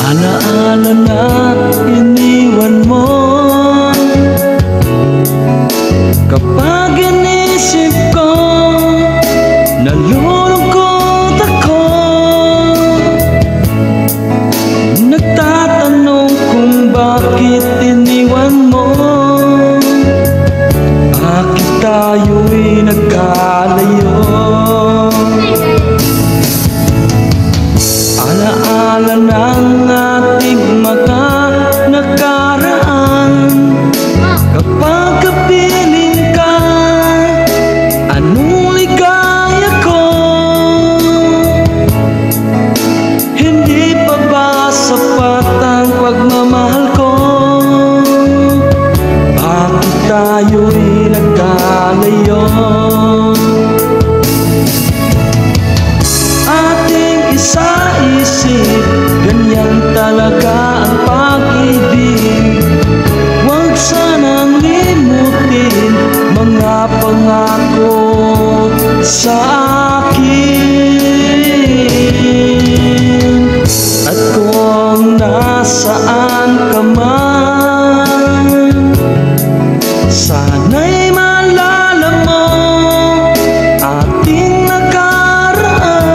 Alaala na iniwan mo. Kapag inisip ko, nalulungkot ako. Nagtatanong kung bakit iniwan mo. Bakit tayo'y nagkalayo? Alaala ng ating mga nakaraan. Kapag kapiling ka, anong ligaya ko? Hindi pa ba sapat ang pagmamahal ko? Bakit tayo'y nagkalayo? Ating isa-isip, ganyan talaga ang pag-ibig. Huwag sanang limutin mga pangako sa akin. At kung nasaan ka man, sana'y maalala mo ating nakaraan.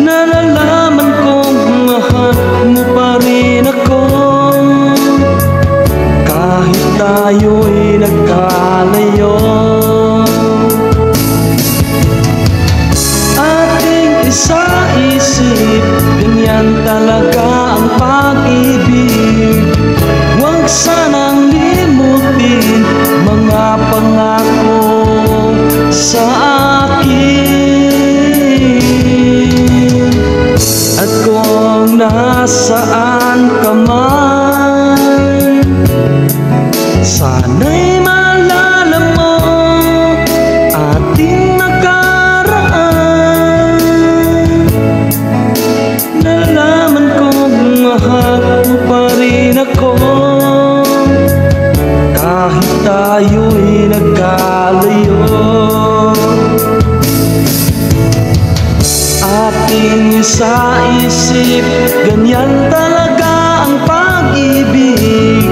Nalalaman kong mahal mo pa rin ako, kahit tayo'y nagkalayo. Ating isa-isip, ganyan talaga ang pag-ibig. Huwag sanang limutin mga pangako sa akin. At kung nasaan ka man, sana'y maalala mo ating nakaraan. Nalaman kong mahal mo pa rin ako, kahit tayo'y nagkalayo. Ating isa-isip, ganyan talaga ang pag-ibig.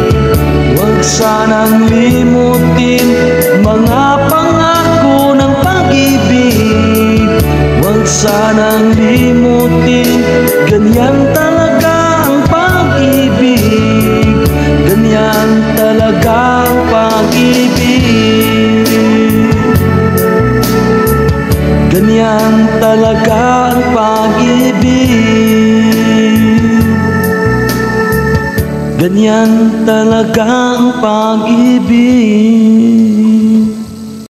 Huwag sanang limutin mga pangako ng pag-ibig. Huwag sanang limutin, ganyan talaga ang pag-ibig. Ganyan talaga ang pag-ibig. Ganyan talaga ang pag-ibig. Ganyan talaga ang pag-ibig.